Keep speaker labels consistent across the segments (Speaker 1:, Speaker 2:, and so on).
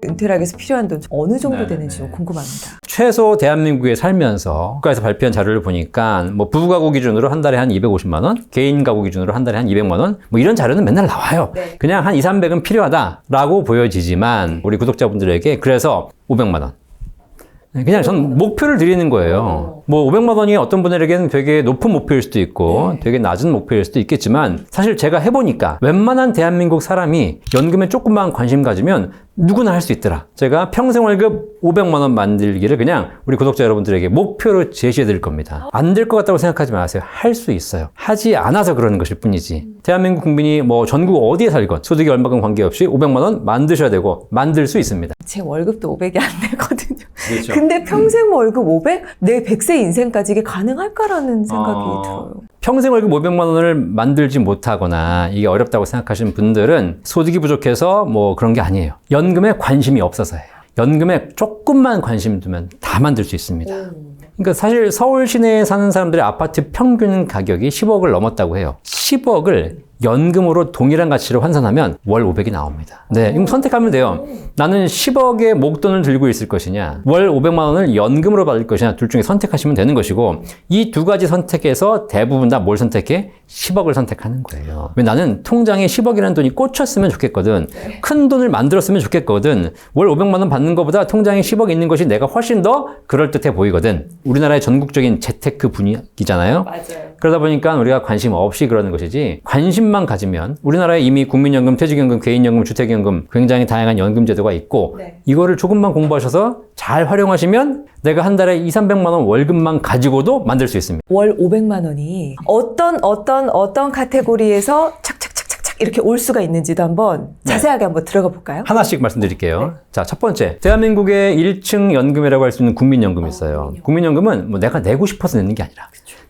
Speaker 1: 은퇴를 하기 위해서 필요한 돈 어느 정도
Speaker 2: 네네네.
Speaker 1: 되는지 좀 궁금합니다.
Speaker 2: 최소 대한민국에 살면서 국가에서 발표한 자료를 보니까 뭐 부부가구 기준으로 한 달에 한 250만 원, 개인 가구 기준으로 한 달에 한 200만 원, 뭐 이런 자료는 맨날 나와요.
Speaker 1: 네.
Speaker 2: 그냥 한 2, 300은 필요하다라고 보여지지만 우리 구독자분들에게 그래서 500만 원. 그냥 전 목표를 드리는 거예요. 뭐 500만 원이 어떤 분들에게는 되게 높은 목표일 수도 있고 되게 낮은 목표일 수도 있겠지만 사실 제가 해보니까 웬만한 대한민국 사람이 연금에 조금만 관심 가지면 누구나 할 수 있더라. 제가 평생 월급 500만 원 만들기를 그냥 우리 구독자 여러분들에게 목표로 제시해 드릴 겁니다. 안 될 것 같다고 생각하지 마세요. 할 수 있어요. 하지 않아서 그러는 것일 뿐이지. 대한민국 국민이 뭐 전국 어디에 살건 소득이 얼마건 관계없이 500만 원 만드셔야 되고 만들 수 있습니다.
Speaker 1: 제 월급도 500이 안 되거든요.
Speaker 2: 그렇죠.
Speaker 1: 근데 평생 월급 500? 내 100세 인생까지 이게 가능할까라는 생각이 들어요.
Speaker 2: 평생 월급 500만 원을 만들지 못하거나 이게 어렵다고 생각하시는 분들은 소득이 부족해서 뭐 그런 게 아니에요. 연금에 관심이 없어서예요. 연금에 조금만 관심 두면 다 만들 수 있습니다. 그러니까 사실 서울 시내에 사는 사람들의 아파트 평균 가격이 10억을 넘었다고 해요. 10억을 연금으로 동일한 가치로 환산하면 월 500이 나옵니다. 네, 이거 선택하면 돼요. 나는 10억의 목돈을 들고 있을 것이냐, 월 500만 원을 연금으로 받을 것이냐, 둘 중에 선택하시면 되는 것이고, 이 두 가지 선택에서 대부분 다 뭘 선택해? 10억을 선택하는 거예요. 왜 나는 통장에 10억이라는 돈이 꽂혔으면 좋겠거든. 큰 돈을 만들었으면 좋겠거든. 월 500만 원 받는 것보다 통장에 10억 있는 것이 내가 훨씬 더 그럴듯해 보이거든. 우리나라의 전국적인 재테크 분위기잖아요.
Speaker 1: 맞아요.
Speaker 2: 그러다 보니까 우리가 관심 없이 그러는 것이지 관심만 가지면 우리나라에 이미 국민연금, 퇴직연금, 개인연금, 주택연금 굉장히 다양한 연금 제도가 있고 이거를 조금만 공부하셔서 잘 활용하시면 내가 한 달에 2, 300만 원 월급만 가지고도 만들 수 있습니다.
Speaker 1: 월 500만 원이 어떤 카테고리에서 착착착착착 이렇게 올 수가 있는지도 한번 자세하게 한번 들어가 볼까요?
Speaker 2: 하나씩 말씀드릴게요. 자, 첫 번째. 대한민국의 1층 연금이라고 할 수 있는 국민연금이 있어요. 국민연금은 뭐 내가 내고 싶어서 내는 게 아니라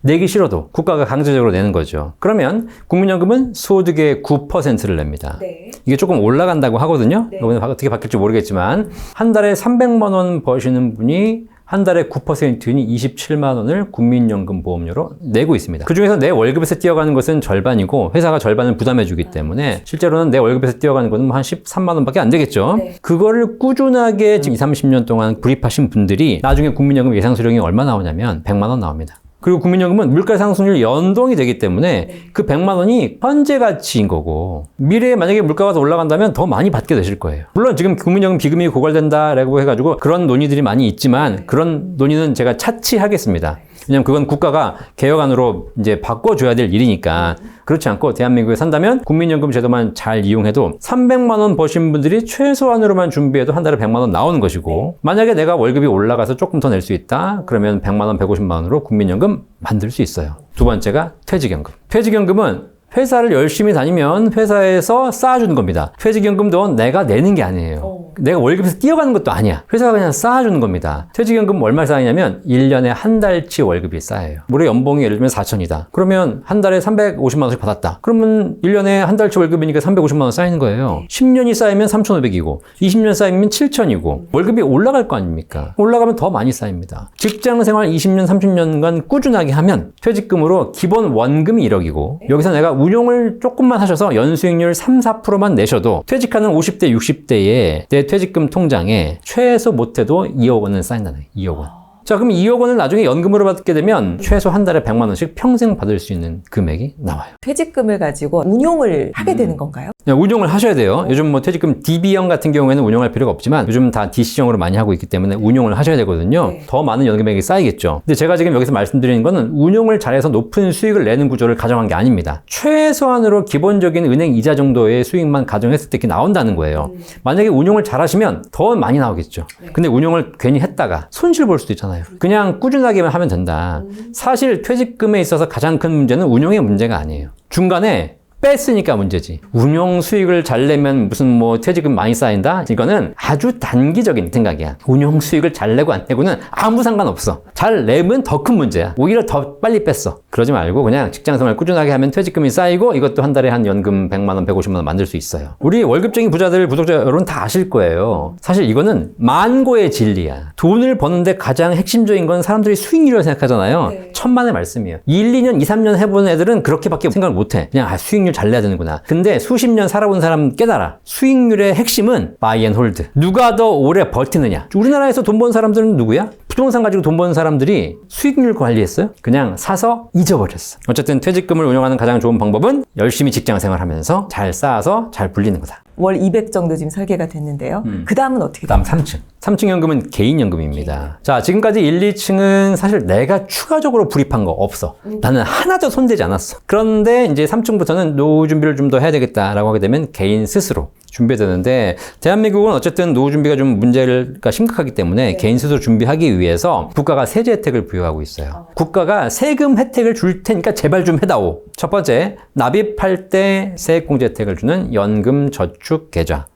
Speaker 2: 내기 싫어도 국가가 강제적으로 내는 거죠. 그러면 국민연금은 소득의 9%를 냅니다. 이게 조금 올라간다고 하거든요. 이번에 어떻게 바뀔지 모르겠지만 한 달에 300만 원 버시는 분이 한 달에 9%인 27만 원을 국민연금 보험료로 내고 있습니다. 그중에서 내 월급에서 떼어가는 것은 절반이고 회사가 절반을 부담해 주기 때문에 실제로는 내 월급에서 떼어가는 것은 한 13만 원밖에 안 되겠죠. 그거를 꾸준하게 지금 20, 30년 동안 구입하신 분들이 나중에 국민연금 예상수령이 얼마 나오냐면 100만 원 나옵니다. 그리고 국민연금은 물가 상승률 연동이 되기 때문에 그 100만 원이 현재 가치인 거고 미래에 만약에 물가가 더 올라간다면 더 많이 받게 되실 거예요. 물론 지금 국민연금 비금이 고갈된다라고 해가지고 그런 논의들이 많이 있지만 그런 논의는 제가 차치하겠습니다. 왜냐면 그건 국가가 개혁안으로 이제 바꿔줘야 될 일이니까. 그렇지 않고 대한민국에 산다면 국민연금 제도만 잘 이용해도 300만 원 버신 분들이 최소한으로만 준비해도 한 달에 100만 원 나오는 것이고 만약에 내가 월급이 올라가서 조금 더 낼 수 있다 그러면 100만 원, 150만 원으로 국민연금 만들 수 있어요. 두 번째가 퇴직연금. 퇴직연금은 회사를 열심히 다니면 회사에서 쌓아주는 겁니다. 퇴직연금도 내가 내는 게 아니에요. 내가 월급에서 띄어가는 것도 아니야. 회사가 그냥 쌓아주는 겁니다. 퇴직연금 얼마 쌓이냐면 1년에 한 달치 월급이 쌓여요. 우리 연봉이 예를 들면 4천이다. 그러면 한 달에 350만 원씩 받았다. 그러면 1년에 한 달치 월급이니까 350만 원 쌓이는 거예요. 10년이 쌓이면 3,500이고 20년 쌓이면 7,000이고 월급이 올라갈 거 아닙니까? 올라가면 더 많이 쌓입니다. 직장생활 20년, 30년간 꾸준하게 하면 퇴직금으로 기본 원금이 1억이고 여기서 내가 운용을 조금만 하셔서 연수익률 3, 4%만 내셔도 퇴직하는 50대, 60대에 내 퇴직금 통장에 최소 못해도 2억 원은 쌓인다는 거예요. 2억 원. 자, 그럼 2억 원을 나중에 연금으로 받게 되면 최소 한 달에 100만 원씩 평생 받을 수 있는 금액이 나와요.
Speaker 1: 퇴직금을 가지고 운용을 하게 되는 건가요?
Speaker 2: 운용을 하셔야 돼요. 요즘 뭐 퇴직금 DB형 같은 경우에는 운용할 필요가 없지만 요즘 다 DC형으로 많이 하고 있기 때문에 운용을 하셔야 되거든요. 더 많은 연금액이 쌓이겠죠. 근데 제가 지금 여기서 말씀드리는 거는 운용을 잘해서 높은 수익을 내는 구조를 가정한 게 아닙니다. 최소한으로 기본적인 은행 이자 정도의 수익만 가정했을 때 이렇게 나온다는 거예요. 만약에 운용을 잘하시면 더 많이 나오겠죠. 근데 운용을 괜히 했다가 손실 볼 수도 있잖아요. 그냥 꾸준하게만 하면 된다. 사실 퇴직금에 있어서 가장 큰 문제는 운용의 문제가 아니에요. 중간에 뺐으니까 문제지. 운용 수익을 잘 내면 무슨 뭐 퇴직금 많이 쌓인다? 이거는 아주 단기적인 생각이야. 운용 수익을 잘 내고 안 내고는 아무 상관없어. 잘 내면 더 큰 문제야. 오히려 더 빨리 뺐어. 그러지 말고 그냥 직장생활 꾸준하게 하면 퇴직금이 쌓이고 이것도 한 달에 한 연금 100만 원, 150만 원 만들 수 있어요. 우리 월급쟁이 부자들, 구독자 여러분 다 아실 거예요. 사실 이거는 만고의 진리야. 돈을 버는데 가장 핵심적인 건 사람들이 수익률이라고 생각하잖아요. 천만의 말씀이에요. 1, 2년, 2, 3년 해본 애들은 그렇게밖에 생각을 못 해. 그냥 수익률 수익률 잘 내야 되는구나. 근데 수십 년 살아온 사람 깨달아. 수익률의 핵심은 buy and hold. 누가 더 오래 버티느냐. 우리나라에서 돈 버는 사람들은 누구야? 부동산 가지고 돈 버는 사람들이 수익률 관리했어요? 그냥 사서 잊어버렸어. 어쨌든 퇴직금을 운영하는 가장 좋은 방법은 열심히 직장 생활하면서 잘 쌓아서 잘 불리는 거다.
Speaker 1: 월 200 정도 지금 설계가 됐는데요. 그 다음은 어떻게
Speaker 2: 그다음
Speaker 1: 될까요?
Speaker 2: 3층. 3층 연금은 개인연금입니다. 자, 지금까지 1, 2층은 사실 내가 추가적으로 불입한 거 없어. 나는 하나도 손대지 않았어. 그런데 이제 3층부터는 노후 준비를 좀 더 해야 되겠다라고 하게 되면 개인 스스로 준비되는데, 대한민국은 어쨌든 노후 준비가 좀 문제가 심각하기 때문에 개인 스스로 준비하기 위해서 국가가 세제 혜택을 부여하고 있어요. 국가가 세금 혜택을 줄 테니까 제발 좀 해다오. 첫 번째, 납입할 때 세액공제 혜택을 주는 연금저축계좌.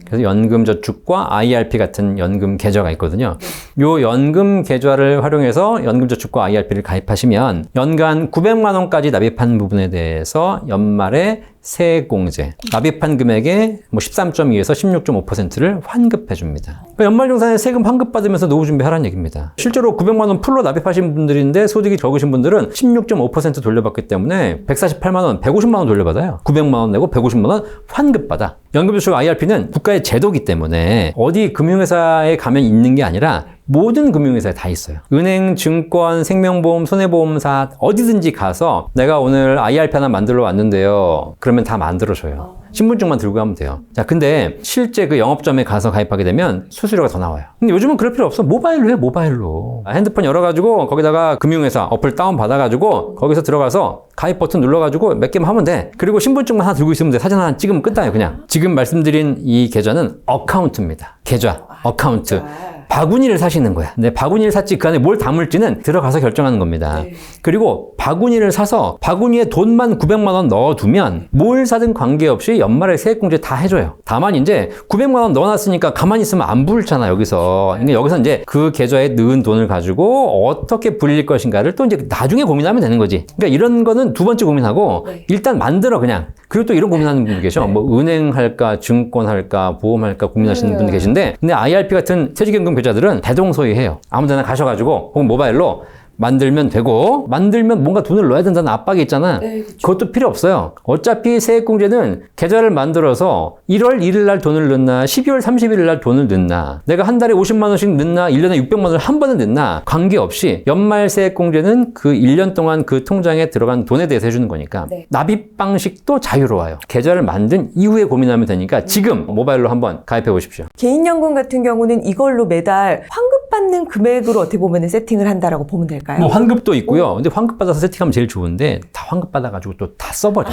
Speaker 2: 그래서 연금저축과 IRP 같은 연금 계좌가 있거든요. 요 연금 계좌를 활용해서 연금저축과 IRP를 가입하시면 연간 900만 원까지 납입한 부분에 대해서 연말에 세액공제, 납입한 금액의 13.2에서 16.5%를 환급해 줍니다. 연말정산에 세금 환급받으면서 노후 준비하라는 얘기입니다. 실제로 900만 원 풀로 납입하신 분들인데 소득이 적으신 분들은 16.5% 돌려받기 때문에 148만 원, 150만 원 돌려받아요. 900만 원 내고 150만 원 환급받아. 연금저축 IRP는 국가의 제도기 때문에 어디 금융회사에 가면 있는 게 아니라 모든 금융회사에 다 있어요. 은행, 증권, 생명보험, 손해보험사 어디든지 가서 내가 오늘 IRP 하나 만들러 왔는데요. 그러면 다 만들어줘요. 신분증만 들고 가면 돼요. 자, 근데 실제 그 영업점에 가서 가입하게 되면 수수료가 더 나와요. 근데 요즘은 그럴 필요 없어. 모바일로 해, 모바일로. 핸드폰 열어가지고 거기다가 금융회사 어플 다운받아가지고 거기서 들어가서 가입 버튼 눌러가지고 몇 개만 하면 돼. 그리고 신분증만 하나 들고 있으면 돼. 사진 하나 찍으면 끝나요, 그냥. 지금 말씀드린 이 계좌는 어카운트입니다. 계좌, 어카운트. 바구니를 사시는 거야. 근데 바구니를 샀지 그 안에 뭘 담을지는 들어가서 결정하는 겁니다. 그리고 바구니를 사서 바구니에 돈만 900만 원 넣어두면 뭘 사든 관계없이 연말에 세액공제 다 해줘요. 다만 이제 900만 원 넣어놨으니까 가만히 있으면 안 부르잖아, 여기서. 그러니까 여기서 이제 그 계좌에 넣은 돈을 가지고 어떻게 불릴 것인가를 또 이제 나중에 고민하면 되는 거지. 그러니까 이런 거는 두 번째 고민하고 일단 만들어, 그냥. 그리고 또 이런 고민하는 분들 계셔. 뭐 은행 할까, 증권 할까, 보험 할까 고민하시는 분들 계신데, 근데 IRP 같은 퇴직연금 계좌들은 대동소이해요. 아무데나 가셔가지고 혹은 모바일로 만들면 되고, 만들면 뭔가 돈을 넣어야 된다는 압박이 있잖아. 그것도 필요 없어요. 어차피 세액공제는 계좌를 만들어서 1월 1일 날 돈을 넣나 12월 31일 날 돈을 넣나, 내가 한 달에 50만 원씩 넣나 1년에 600만 원을 한 번에 넣나 관계없이 연말 세액공제는 그 1년 동안 그 통장에 들어간 돈에 대해서 해주는 거니까 납입 방식도 자유로워요. 계좌를 만든 이후에 고민하면 되니까 지금 모바일로 한번 가입해 보십시오.
Speaker 1: 개인연금 같은 경우는 이걸로 매달 환급받는 금액으로 어떻게 보면 세팅을 한다라고 보면 될까요?
Speaker 2: 뭐 환급도 있고요. 근데 환급받아서 세팅하면 제일 좋은데 다 환급받아가지고 또 다 써버려.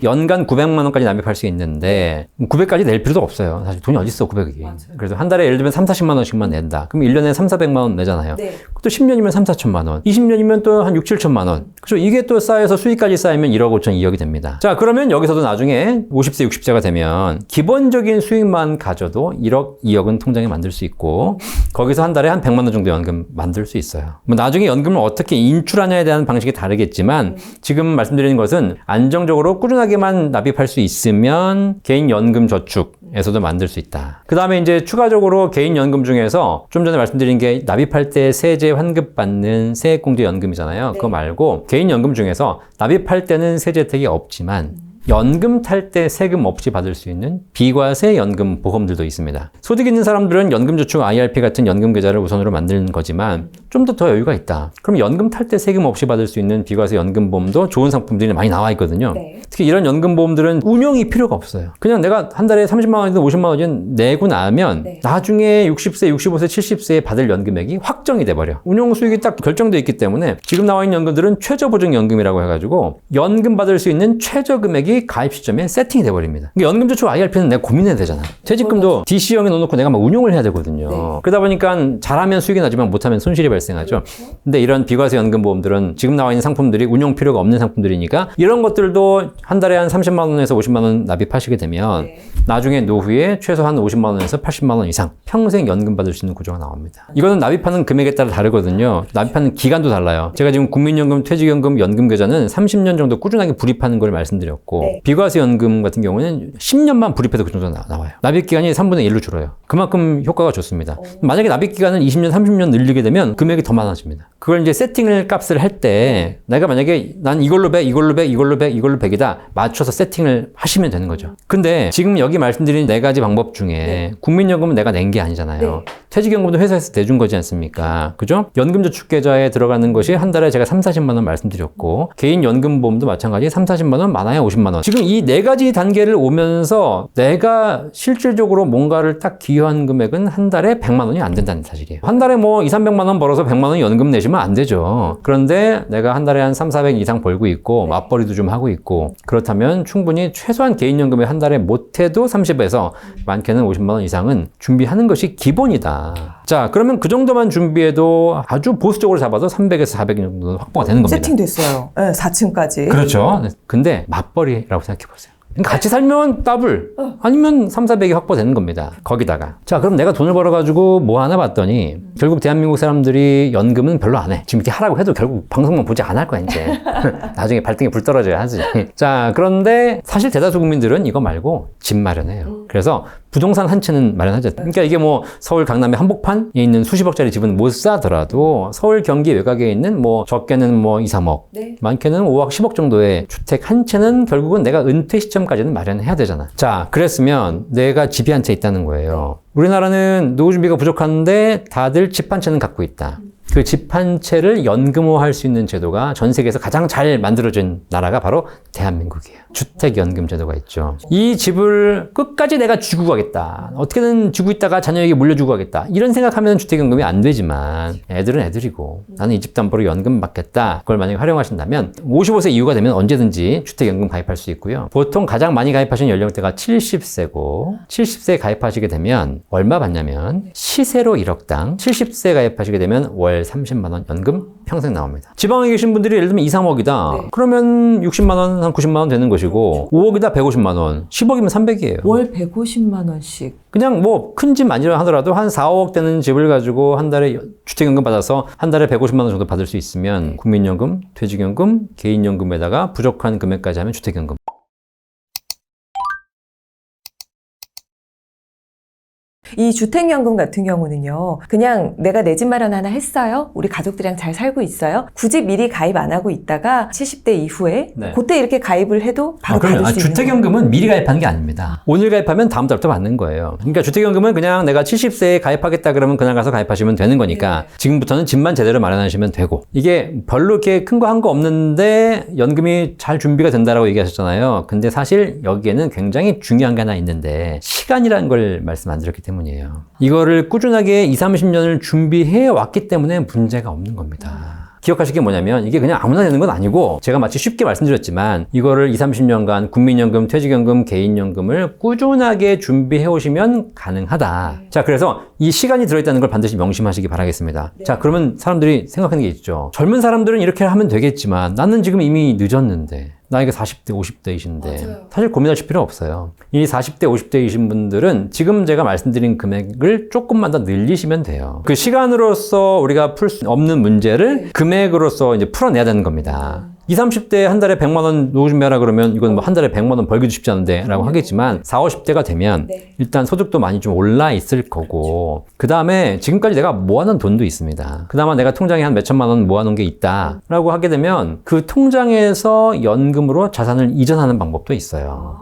Speaker 2: 연간 900만 원까지 납입할 수 있는데 900까지 낼 필요도 없어요. 사실 돈이 어딨어, 900이. 그래서 한 달에 예를 들면 3, 40만 원씩만 낸다. 그럼 1년에 3, 400만 원 내잖아요. 또 10년이면 3, 4천만 원. 20년이면 또 한 6, 7천만 원. 그렇죠. 이게 또 쌓여서 수익까지 쌓이면 1억 5천, 2억이 됩니다. 자, 그러면 여기서도 나중에 50세, 60세가 되면 기본적인 수익만 가져도 1억, 2억은 통장에 만들 수 있고, 거기서 한 달에 한 100만 원 정도 연금 만들 수 있어요. 뭐 나중에 연금을 어떻게 인출하냐에 대한 방식이 다르겠지만 지금 말씀드리는 것은 안정적으로 꾸준하게만 납입할 수 있으면 개인연금 저축에서도 만들 수 있다. 그 다음에 이제 추가적으로 개인연금 중에서 좀 전에 말씀드린 게 납입할 때 세제 환급받는 세액공제 연금이잖아요. 그거 말고 개인연금 중에서 납입할 때는 세제 혜택이 없지만 연금 탈 때 세금 없이 받을 수 있는 비과세 연금 보험들도 있습니다. 소득 있는 사람들은 연금저축 IRP 같은 연금 계좌를 우선으로 만드는 거지만 좀 더 여유가 있다. 그럼 연금 탈 때 세금 없이 받을 수 있는 비과세 연금보험도 좋은 상품들이 많이 나와 있거든요. 특히 이런 연금보험들은 운용이 필요가 없어요. 그냥 내가 한 달에 30만 원이든 50만 원이든 내고 나면 나중에 60세, 65세, 70세에 받을 연금액이 확정이 돼버려. 운용 수익이 딱 결정되어 있기 때문에 지금 나와 있는 연금들은 최저보증연금이라고 해가지고 연금 받을 수 있는 최저 금액이 가입 시점에 세팅이 돼버립니다. 그러니까 연금저축 IRP는 내가 고민해야 되잖아. 퇴직금도 DC형에 넣어놓고 내가 막 운용을 해야 되거든요. 그러다 보니까 잘하면 수익이 나지만 못하면 손실이 발생하죠. 근데 이런 비과세 연금보험들은 지금 나와 있는 상품들이 운용 필요가 없는 상품들이니까 이런 것들도 한 달에 한 30만 원에서 50만 원 납입하시게 되면 나중에 노후에 최소한 50만 원에서 80만 원 이상 평생 연금 받을 수 있는 구조가 나옵니다. 이거는 납입하는 금액에 따라 다르거든요. 납입하는 기간도 달라요. 제가 지금 국민연금, 퇴직연금, 연금 계좌는 30년 정도 꾸준하게 불입하는 걸 말씀드렸고, 있고
Speaker 1: 네.
Speaker 2: 비과세연금 같은 경우는 10년만 불입해도 그 정도 나와요. 납입기간이 3분의 1로 줄어요. 그만큼 효과가 좋습니다. 만약에 납입기간을 20년, 30년 늘리게 되면 금액이 더 많아집니다. 그걸 이제 세팅을 값을 할 때 내가 만약에 난 이걸로 100, 이걸로 100, 이걸로 100, 이걸로 100이다 맞춰서 세팅을 하시면 되는 거죠. 근데 지금 여기 말씀드린 4가지 방법 중에 국민연금은 내가 낸 게 아니잖아요. 퇴직연금도 회사에서 내준 거지 않습니까? 그죠? 연금저축계좌에 들어가는 것이 한 달에 제가 3, 40만 원 말씀드렸고 개인연금보험도 마찬가지 3, 40만 원, 많아야 50만 원. 지금 이 4가지 단계를 오면서 내가 실질적으로 뭔가를 딱 기여한 금액은 한 달에 100만 원이 안 된다는 사실이에요. 한 달에 뭐 2, 300만 원 벌어서 100만 원 연금 내시면 안 되죠. 그런데 내가 한 달에 한 3, 400 이상 벌고 있고 맞벌이도 좀 하고 있고 그렇다면 충분히 최소한 개인연금에 한 달에 못해도 30에서 많게는 50만 원 이상은 준비하는 것이 기본이다. 자, 그러면 그 정도만 준비해도 아주 보수적으로 잡아도 300에서 400 정도 확보가 되는 겁니다.
Speaker 1: 세팅됐어요. 네, 4층까지.
Speaker 2: 그렇죠. 근데 맞벌이라고 생각해 보세요. 같이 살면 더블 아니면 3, 400이 확보되는 겁니다. 거기다가 자 그럼 내가 돈을 벌어가지고 뭐 하나 봤더니 결국 대한민국 사람들이 연금은 별로 안 해. 지금 이렇게 하라고 해도 결국 방송만 보지 안 할 거야 이제. 나중에 발등에 불 떨어져야 하지. 자 그런데 사실 대다수 국민들은 이거 말고 집 마련해요. 그래서 부동산 한 채는 마련하죠. 그러니까 이게 뭐 서울 강남의 한복판에 있는 수십억짜리 집은 못 사더라도 서울 경기 외곽에 있는 뭐 적게는 뭐 2, 3억 많게는 5억, 10억 정도의 주택 한 채는 결국은 내가 은퇴 시점까지는 마련해야 되잖아. 자, 그랬으면 내가 집이 한 채 있다는 거예요. 우리나라는 노후 준비가 부족한데 다들 집 한 채는 갖고 있다. 그 집 한 채를 연금화할 수 있는 제도가 전 세계에서 가장 잘 만들어진 나라가 바로 대한민국이에요. 주택연금 제도가 있죠. 이 집을 끝까지 내가 쥐고 가겠다. 어떻게든 쥐고 있다가 자녀에게 물려주고 가겠다. 이런 생각하면 주택연금이 안 되지만 애들은 애들이고 나는 이 집 담보로 연금 받겠다. 그걸 만약에 활용하신다면 55세 이후가 되면 언제든지 주택연금 가입할 수 있고요. 보통 가장 많이 가입하시는 연령대가 70세고 70세에 가입하시게 되면 얼마 받냐면 시세로 1억당 70세 가입하시게 되면 월 30만 원 연금 평생 나옵니다. 지방에 계신 분들이 예를 들면 2, 3억이다. 그러면 60만 원, 한 90만 원 되는 것이고 5억이다 150만 원, 10억이면 300이에요.
Speaker 1: 월 150만 원씩.
Speaker 2: 그냥 뭐 큰 집 아니라 하더라도 한 4, 5억 되는 집을 가지고 한 달에 주택연금 받아서 한 달에 150만 원 정도 받을 수 있으면 국민연금, 퇴직연금, 개인연금에다가 부족한 금액까지 하면 주택연금.
Speaker 1: 이 주택연금 같은 경우는요, 그냥 내가 내 집 마련 하나 했어요. 우리 가족들이랑 잘 살고 있어요. 굳이 미리 가입 안 하고 있다가 70대 이후에 그때 이렇게 가입을 해도 바로 받을 수 있는
Speaker 2: 주택연금은 미리 가입하는 게 아닙니다. 오늘 가입하면 다음 달부터 받는 거예요. 그러니까 주택연금은 그냥 내가 70세에 가입하겠다 그러면 그날 가서 가입하시면 되는 거니까 지금부터는 집만 제대로 마련하시면 되고 이게 별로 이렇게 큰 거 한 거 없는데 연금이 잘 준비가 된다라고 얘기하셨잖아요. 근데 사실 여기에는 굉장히 중요한 게 하나 있는데 시간이라는 걸 말씀 안 드렸기 때문이에요. 이거를 꾸준하게 20, 30년을 준비해 왔기 때문에 문제가 없는 겁니다. 기억하실 게 뭐냐면 이게 그냥 아무나 되는 건 아니고 제가 마치 쉽게 말씀드렸지만 이거를 20, 30년간 국민연금, 퇴직연금, 개인연금을 꾸준하게 준비해 오시면 가능하다. 자, 그래서 이 시간이 들어있다는 걸 반드시 명심하시기 바라겠습니다. 자, 그러면 사람들이 생각하는 게 있죠. 젊은 사람들은 이렇게 하면 되겠지만 나는 지금 이미 늦었는데 나이가 40대, 50대이신데 사실 고민하실 필요 없어요. 이 40대, 50대이신 분들은 지금 제가 말씀드린 금액을 조금만 더 늘리시면 돼요. 그 시간으로서 우리가 풀 수 없는 문제를 금액으로서 이제 풀어내야 되는 겁니다. 20, 30대 한 달에 100만 원 노후 준비하라 그러면 이건 뭐 한 달에 100만 원 벌기도 쉽지 않은데 라고 하겠지만 40, 50대가 되면 일단 소득도 많이 좀 올라 있을 거고 그 다음에 지금까지 내가 모아놓은 돈도 있습니다. 그나마 내가 통장에 한 몇천만 원 모아놓은 게 있다 라고 하게 되면 그 통장에서 연금으로 자산을 이전하는 방법도 있어요.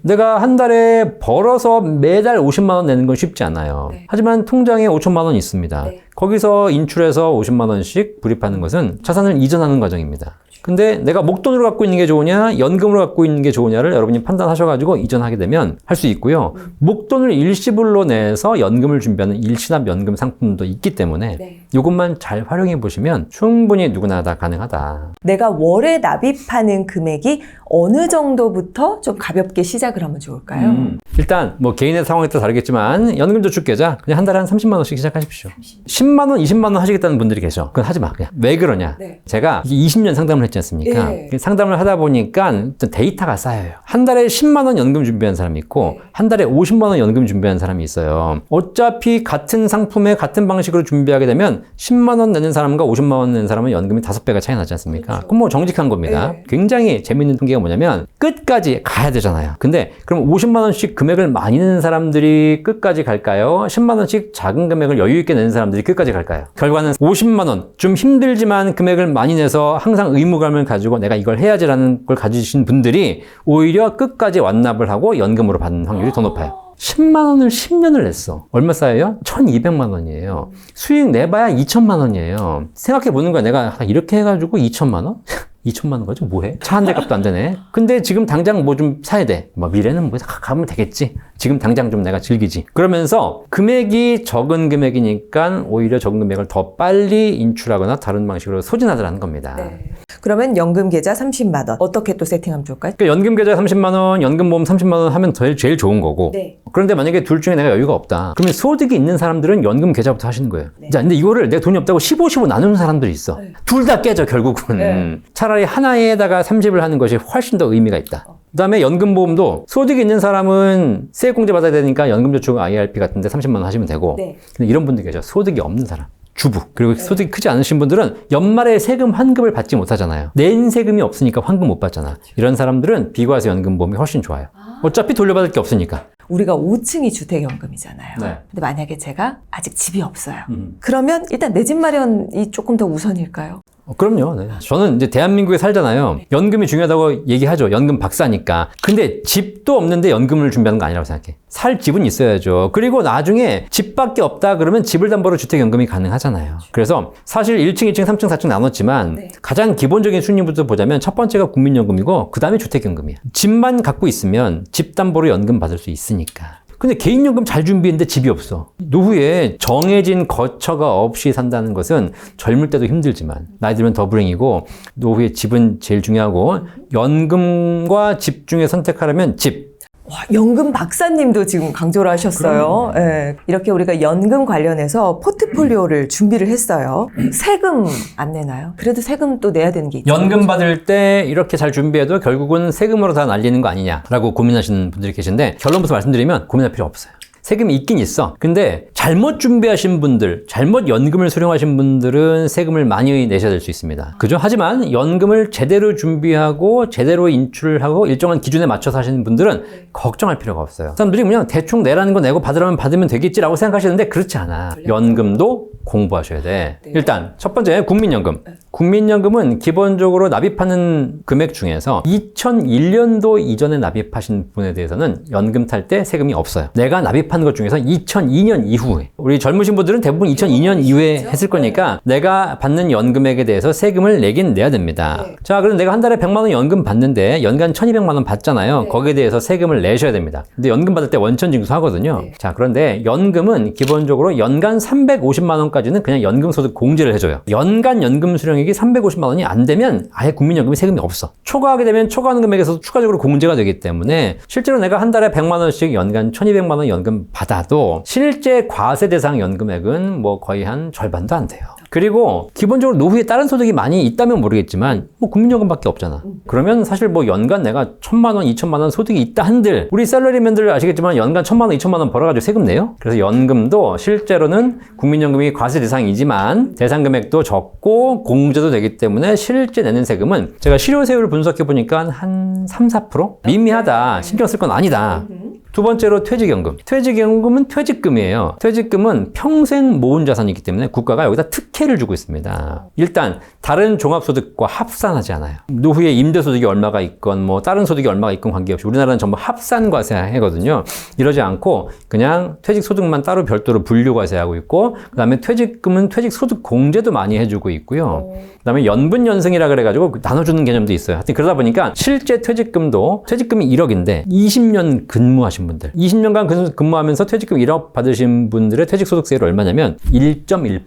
Speaker 2: 내가 한 달에 벌어서 매달 50만 원 내는 건 쉽지 않아요. 하지만 통장에 5천만 원 있습니다. 거기서 인출해서 50만 원씩 불입하는 것은 자산을 이전하는 과정입니다. 근데 내가 목돈으로 갖고 있는 게 좋으냐 연금으로 갖고 있는 게 좋으냐를 여러분이 판단하셔가지고 이전하게 되면 할 수 있고요. 목돈을 일시불로 내서 연금을 준비하는 일시납 연금 상품도 있기 때문에 이것만 잘 활용해 보시면 충분히 누구나 다 가능하다.
Speaker 1: 내가 월에 납입하는 금액이 어느 정도부터 좀 가볍게 시작을 하면 좋을까요?
Speaker 2: 일단 뭐 개인의 상황에 따라 다르겠지만 연금저축계좌 그냥 한 달에 한 30만 원씩 시작하십시오. 10만 원, 20만 원 하시겠다는 분들이 계셔. 그건 하지 마. 그냥 왜 그러냐? 제가 20년 상담을 했지 않습니까? 상담을 하다 보니까 데이터가 쌓여요. 한 달에 10만 원 연금 준비한 사람이 있고 한 달에 50만 원 연금 준비한 사람이 있어요. 어차피 같은 상품에 같은 방식으로 준비하게 되면 10만 원 내는 사람과 50만 원 내는 사람은 연금이 5배가 차이 나지 않습니까? 그럼 뭐 정직한 겁니다. 굉장히 재밌는 통계가 뭐냐면 끝까지 가야 되잖아요. 근데 그럼 50만 원씩 금액을 많이 내는 사람들이 끝까지 갈까요? 10만 원씩 작은 금액을 여유 있게 내는 사람들이 끝까지 갈까요? 결과는 50만 원, 좀 힘들지만 금액을 많이 내서 항상 의무감을 가지고 내가 이걸 해야지라는 걸 가지신 분들이 오히려 끝까지 완납을 하고 연금으로 받는 확률이 더 높아요. 10만 원을 10년을 냈어. 얼마 쌓여요? 1,200만 원이에요. 수익 내봐야 2천만 원이에요. 생각해 보는 거야. 내가 이렇게 해가지고 2천만 원? 2천만 원 거죠? 뭐해? 차 한 대 값도 안 되네. 근데 지금 당장 뭐 좀 사야 돼. 뭐 미래는 뭐 가면 되겠지. 지금 당장 좀 내가 즐기지. 그러면서 금액이 적은 금액이니까 오히려 적은 금액을 더 빨리 인출하거나 다른 방식으로 소진하더라는 겁니다.
Speaker 1: 그러면 연금 계좌 30만 원 어떻게 또 세팅하면 좋을까요?
Speaker 2: 그러니까 연금 계좌 30만 원, 연금 보험 30만 원 하면 제일 좋은 거고. 그런데 만약에 둘 중에 내가 여유가 없다. 그러면 소득이 있는 사람들은 연금 계좌부터 하시는 거예요. 자, 근데 이거를 내가 돈이 없다고 15 나누는 사람들이 있어. 둘 다 깨져 결국은. 차라리 하나에다가 30을 하는 것이 훨씬 더 의미가 있다. 그다음에 연금보험도 소득이 있는 사람은 세액공제 받아야 되니까 연금저축 IRP 같은 데 30만 원 하시면 되고. 근데 이런 분들 계셔. 소득이 없는 사람. 주부. 그리고 소득이 크지 않으신 분들은 연말에 세금 환급을 받지 못하잖아요. 낸 세금이 없으니까 환급 못 받잖아. 이런 사람들은 비과세 연금보험이 훨씬 좋아요. 어차피 돌려받을 게 없으니까.
Speaker 1: 우리가 5층이 주택연금이잖아요. 근데 만약에 제가 아직 집이 없어요. 그러면 일단 내 집 마련이 조금 더 우선일까요?
Speaker 2: 그럼요. 네. 저는 이제 대한민국에 살잖아요. 연금이 중요하다고 얘기하죠. 연금 박사니까. 근데 집도 없는데 연금을 준비하는 거 아니라고 생각해. 살 집은 있어야죠. 그리고 나중에 집밖에 없다 그러면 집을 담보로 주택연금이 가능하잖아요. 그래서 사실 1층, 2층, 3층, 4층 나눴지만 가장 기본적인 순위부터 보자면 첫 번째가 국민연금이고 그 다음에 주택연금이야. 집만 갖고 있으면 집 담보로 연금 받을 수 있으니까. 근데 개인연금 잘 준비했는데 집이 없어. 노후에 정해진 거처가 없이 산다는 것은 젊을 때도 힘들지만 나이 들면 더 불행이고 노후에 집은 제일 중요하고 연금과 집 중에 선택하려면 집.
Speaker 1: 와, 연금 박사님도 지금 강조를 하셨어요. 이렇게 우리가 연금 관련해서 포트폴리오를 준비를 했어요. 세금 안 내나요? 그래도 세금 또 내야 되는 게 있죠.
Speaker 2: 연금 받을 때 이렇게 잘 준비해도 결국은 세금으로 다 날리는 거 아니냐라고 고민하시는 분들이 계신데 결론부터 말씀드리면 고민할 필요 없어요. 세금이 있긴 있어. 근데 잘못 준비하신 분들, 잘못 연금을 수령하신 분들은 세금을 많이 내셔야 될 수 있습니다. 그죠? 하지만 연금을 제대로 준비하고 제대로 인출하고 일정한 기준에 맞춰서 하시는 분들은 걱정할 필요가 없어요. 사람들이 그냥 대충 내라는 거 내고 받으라면 받으면 되겠지라고 생각하시는데 그렇지 않아. 연금도 공부하셔야 돼. 일단 첫 번째 국민연금. 국민연금은 기본적으로 납입하는 금액 중에서 2001년도 이전에 납입하신 분에 대해서는 연금 탈 때 세금이 없어요. 내가 납입한 것 중에서 2002년 이후에 우리 젊으신 분들은 대부분 2002년 이후에 했을 거니까 내가 받는 연금액에 대해서 세금을 내긴 내야 됩니다. 자, 그럼 내가 한 달에 100만 원 연금 받는데 연간 1200만 원 받잖아요. 거기에 대해서 세금을 내셔야 됩니다. 근데 연금 받을 때 원천징수 하거든요. 자, 그런데 연금은 기본적으로 연간 350만 원까지는 그냥 연금소득 공제를 해줘요. 연간 연금 수령액이 350만 원이 안 되면 아예 국민연금이 세금이 없어. 초과하게 되면 초과하는 금액에서 추가적으로 공제가 되기 때문에 실제로 내가 한 달에 100만 원씩 연간 1200만 원 연금 받아도 실제 과세 대상 연금액은 뭐 거의 한 절반도 안 돼요. 그리고 기본적으로 노후에 다른 소득이 많이 있다면 모르겠지만 뭐 국민연금밖에 없잖아. 그러면 사실 뭐 연간 내가 1000만 원, 2000만 원 소득이 있다 한들 우리 샐러리맨들 아시겠지만 연간 1000만 원, 2000만 원 벌어가지고 세금 내요. 그래서 연금도 실제로는 국민연금이 과세 대상이지만 대상 금액도 적고 공제도 되기 때문에 실제 내는 세금은 제가 실효세율을 분석해 보니까 한 3, 4%? 미미하다. 신경 쓸 건 아니다. 두 번째로 퇴직연금. 퇴직연금은 퇴직금이에요. 퇴직금은 평생 모은 자산이기 때문에 국가가 여기다 특혜를 주고 있습니다. 일단 다른 종합소득과 합산하지 않아요. 노후에 임대소득이 얼마가 있건 뭐 다른 소득이 얼마가 있건 관계없이 우리나라는 전부 합산과세하거든요. 이러지 않고 그냥 퇴직소득만 따로 별도로 분류과세하고 있고 그 다음에 퇴직금은 퇴직소득 공제도 많이 해주고 있고요. 그 다음에 연분연승이라 그래가지고 나눠주는 개념도 있어요. 하여튼 그러다 보니까 실제 퇴직금도 퇴직금이 1억인데 20년 근무하신 분들 20년간 근무하면서 퇴직금 1억 받으신 분들의 퇴직소득세율이 얼마냐면 1.1%.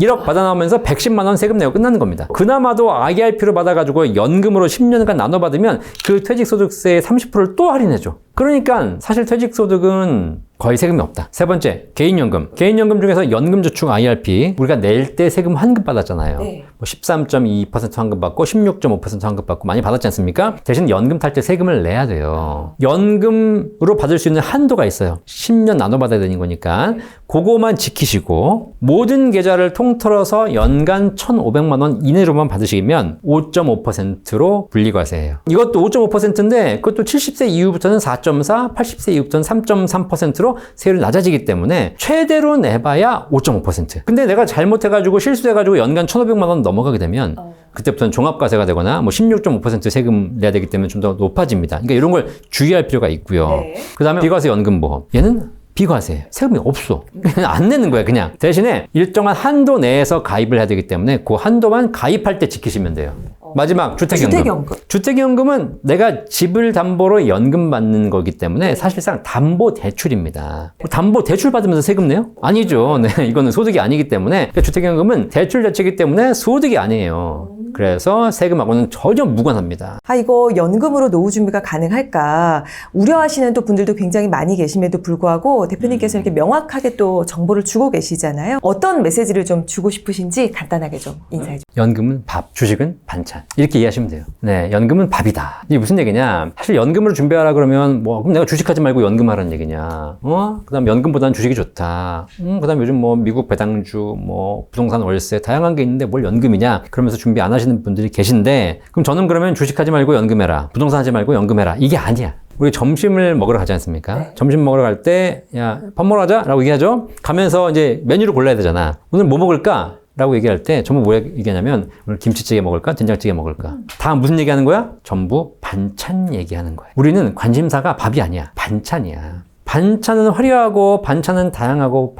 Speaker 2: 1억 받아 나오면서 110만 원 세금 내고 끝나는 겁니다. 그나마도 IRP로 받아가지고 연금으로 10년간 나눠 받으면 그 퇴직소득세의 30%를 또 할인해줘. 그러니까 사실 퇴직소득은 거의 세금이 없다. 세 번째, 개인연금. 개인연금 중에서 연금저축 IRP 우리가 낼 때 세금 환급 받았잖아요.
Speaker 1: 네.
Speaker 2: 뭐 13.2% 환급 받고 16.5% 환급 받고 많이 받았지 않습니까? 대신 연금 탈 때 세금을 내야 돼요. 연금으로 받을 수 있는 한도가 있어요. 10년 나눠 받아야 되는 거니까 그거만 지키시고 모든 계좌를 통틀어서 연간 1,500만 원 이내로만 받으시면 5.5%로 분리과세예요. 이것도 5.5%인데 그것도 70세 이후부터는 4.4, 80세 이후부터는 3.3%로 세율이 낮아지기 때문에 최대로 내봐야 5.5%. 근데 내가 잘못해가지고 실수해가지고 연간 1,500만 원 넘어가게 되면 그때부터는 종합과세가 되거나 뭐 16.5% 세금 내야 되기 때문에 좀 더 높아집니다. 그러니까 이런 걸 주의할 필요가 있고요.
Speaker 1: 네.
Speaker 2: 그 다음에 비과세 연금보험. 얘는 비과세. 세금이 없어. 그냥 안 내는 거야, 그냥. 대신에 일정한 한도 내에서 가입을 해야 되기 때문에 그 한도만 가입할 때 지키시면 돼요. 마지막, 주택연금. 주택연금은 내가 집을 담보로 연금 받는 거기 때문에 사실상 담보대출입니다. 담보대출 받으면서 세금 내요? 아니죠. 네, 이거는 소득이 아니기 때문에. 주택연금은 대출 자체이기 때문에 소득이 아니에요. 그래서 세금하고는 전혀 무관합니다.
Speaker 1: 이거 연금으로 노후 준비가 가능할까 우려하시는 또 분들도 굉장히 많이 계심에도 불구하고 대표님께서 이렇게 명확하게 또 정보를 주고 계시잖아요. 어떤 메시지를 좀 주고 싶으신지 간단하게 좀 인사해 주세요.
Speaker 2: 연금은 밥, 주식은 반찬. 이렇게 이해하시면 돼요. 네, 연금은 밥이다. 이게 무슨 얘기냐? 사실 연금으로 준비하라 그러면 뭐 그럼 내가 주식하지 말고 연금하라는 얘기냐? 그다음 연금보다는 주식이 좋다. 그다음 요즘 뭐 미국 배당주, 뭐 부동산 월세 다양한 게 있는데 뭘 연금이냐? 그러면서 준비 안 하시는 분들이 계신데 그럼 저는 그러면 주식하지 말고 연금해라. 부동산 하지 말고 연금해라. 이게 아니야. 우리 점심을 먹으러 가지 않습니까? 네. 점심 먹으러 갈 때 야, 밥 먹으러 가자 라고 얘기하죠. 가면서 이제 메뉴를 골라야 되잖아. 오늘 뭐 먹을까? 라고 얘기할 때 전부 뭐 얘기하냐면 오늘 김치찌개 먹을까? 된장찌개 먹을까? 다 무슨 얘기하는 거야? 전부 반찬 얘기하는 거야. 우리는 관심사가 밥이 아니야. 반찬이야. 반찬은 화려하고 반찬은 다양하고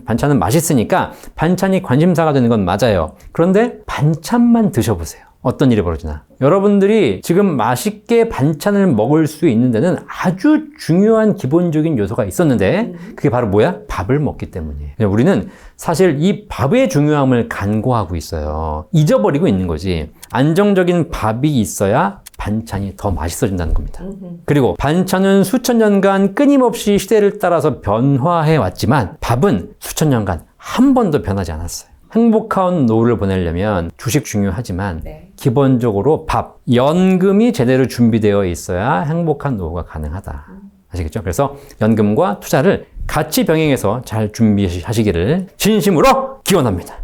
Speaker 2: 반찬은 맛있으니까 반찬이 관심사가 되는 건 맞아요. 그런데 반찬만 드셔보세요. 어떤 일이 벌어지나. 여러분들이 지금 맛있게 반찬을 먹을 수 있는 데는 아주 중요한 기본적인 요소가 있었는데 그게 바로 뭐야? 밥을 먹기 때문이에요. 우리는 사실 이 밥의 중요함을 간과하고 있어요. 잊어버리고 있는 거지. 안정적인 밥이 있어야 반찬이 더 맛있어진다는 겁니다. 그리고 반찬은 수천 년간 끊임없이 시대를 따라서 변화해 왔지만 밥은 수천 년간 한 번도 변하지 않았어요. 행복한 노후를 보내려면 주식 중요하지만 네. 기본적으로 밥, 연금이 제대로 준비되어 있어야 행복한 노후가 가능하다. 아시겠죠? 그래서 연금과 투자를 같이 병행해서 잘 준비하시기를 진심으로 기원합니다.